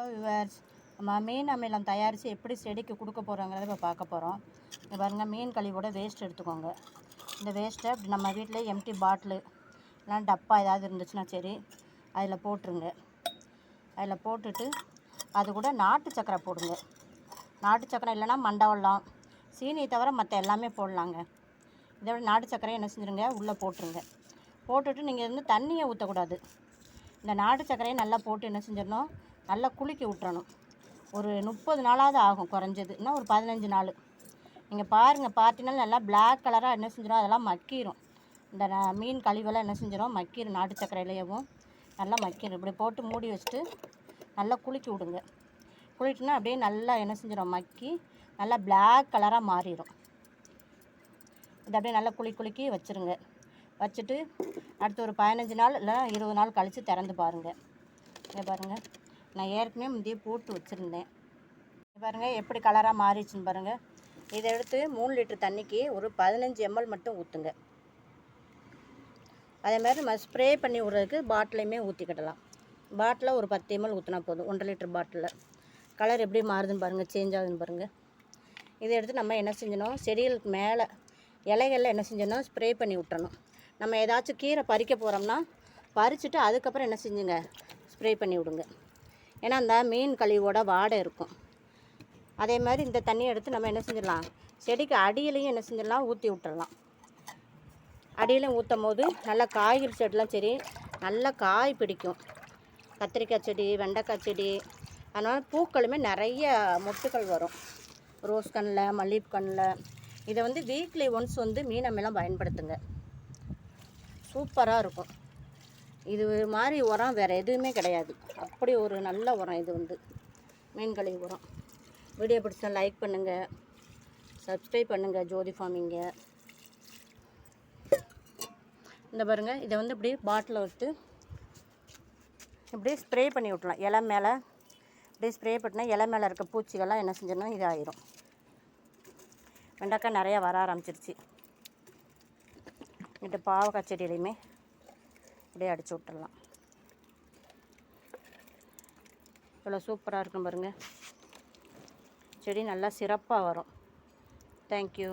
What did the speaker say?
Viewers, நம்ம மீன் அமிலம் தயாரித்து எப்படி செடிக்கு கொடுக்க போகிறோங்கிறத இப்போ பார்க்க போகிறோம். இங்கே பாருங்கள், மீன் கழிவோட வேஸ்ட் எடுத்துக்கோங்க. இந்த வேஸ்ட்டை இப்படி நம்ம வீட்டில் எம்டி பாட்டிலு இல்லைனா டப்பா ஏதாவது இருந்துச்சுன்னா சரி, அதில் போட்டுருங்க. அதில் போட்டுட்டு அது கூட நாட்டு சக்கரை போடுங்க. நாட்டு சக்கரை இல்லைனா மண்டவெல்லம், சீனியை தவிர மற்ற எல்லாமே போடலாங்க. இதை விட நாட்டு சக்கரையை என்ன செஞ்சுருங்க, உள்ளே போட்டுருங்க. போட்டுட்டு நீங்கள் தண்ணியை ஊற்றக்கூடாது. இந்த நாட்டு சக்கரையை நல்லா போட்டு என்ன செஞ்சிடணும், நல்லா குலுக்கி விட்டுறணும். ஒரு 30 நாளாவது ஆகும் குறைஞ்சது, இன்னும் ஒரு 15 நாள். நீங்கள் பாருங்கள், பார்த்தீங்கன்னா நல்லா பிளாக் கலராக என்ன செஞ்சிடும், அதெல்லாம் மக்கிரும். இந்த மீன் கழிவெல்லாம் என்ன செஞ்சிடும், மக்கிரும். நாட்டு சக்கரையிலேயும் நல்லா மக்கிரும். இப்படி போட்டு மூடி வச்சுட்டு நல்லா குலுக்கி விடுங்க. குளிட்டுனா அப்படியே நல்லா என்ன செஞ்சிடும், மக்கி நல்லா பிளாக் கலராக மாறிடும். இதை அப்படியே நல்லா குலுக்கி வச்சுருங்க. வச்சுட்டு அடுத்து ஒரு 15 நாள் இல்லை 20 நாள் கழித்து திறந்து பாருங்கள். இங்கே பாருங்கள், நான் ஏற்கனவே முந்தைய போட்டு வச்சுருந்தேன். பாருங்கள் எப்படி கலராக மாறிடுச்சுன்னு பாருங்கள். இதை எடுத்து 3 லிட்டர் தண்ணிக்கு ஒரு 15 ml மட்டும் ஊற்றுங்க. அதேமாதிரி நம்ம ஸ்ப்ரே பண்ணி விட்றதுக்கு பாட்டிலையுமே ஊற்றிக்கிடலாம். பாட்டிலில் ஒரு 10 ml ஊற்றினா போதும். 1.5 லிட்டர் பாட்டிலில். கலர் எப்படி மாறுதுன்னு பாருங்கள், சேஞ்ச் ஆகுதுன்னு பாருங்கள். இதை எடுத்து நம்ம என்ன செஞ்சணும், செடிகளுக்கு மேலே இலைகளில் என்ன செஞ்சணும், ஸ்ப்ரே பண்ணி விட்டுறணும். நம்ம ஏதாச்சும் கீரை பறிக்க போகிறோம்னா பறிச்சுட்டு அதுக்கப்புறம் என்ன செஞ்சுங்க, ஸ்ப்ரே பண்ணி விடுங்க. ஏன்னா அந்த மீன் கழிவோட வாடை இருக்கும். அதே மாதிரி இந்த தண்ணியை எடுத்து நம்ம என்ன செஞ்சிடலாம், செடிக்கு அடியிலையும் என்ன செஞ்சிடலாம், ஊற்றி விட்டுறலாம். அடியிலையும் ஊற்றும் போது நல்லா காய்கறி செடிலாம் சரி நல்லா காய் பிடிக்கும். கத்திரிக்காய் செடி, வெண்டைக்காய் செடி, அதனால் பூக்களுமே நிறைய மொட்டுக்கள் வரும். ரோஸ் கண்ணில், மல்லிகைப்பூ கண்ணில். இதை வீக்லி ஒன்ஸ் மீன் அமிலம் பயன்படுத்துங்க. சூப்பராக இருக்கும். இது மாதிரி உரம் வேறு எதுவுமே கிடையாது. அப்படி ஒரு நல்ல உரம் இது மீன் கழிவு உரம். வீடியோ பிடிச்சா லைக் பண்ணுங்கள், சப்ஸ்கிரைப் பண்ணுங்கள் ஜோதி ஃபார்மிங்க. இந்த பாருங்கள், இதை இப்படி பாட்டிலில் விட்டு இப்படி ஸ்ப்ரே பண்ணி விட்லாம். இலை மேலே இப்படி ஸ்ப்ரே பண்ணினா இலை மேலே இருக்க பூச்சிகள்லாம் என்ன செஞ்சிடணும், இதாகிடும். வெண்டைக்காய் நிறையா வர ஆரம்பிச்சிருச்சு. இங்கிட்ட பாவக்காய் செடியிலையுமே அப்படியே அடித்து விட்டுடலாம். இவ்வளோ சூப்பராக இருக்கும் பாருங்கள். செடி நல்லா சிறப்பாக வரும். தேங்க்யூ.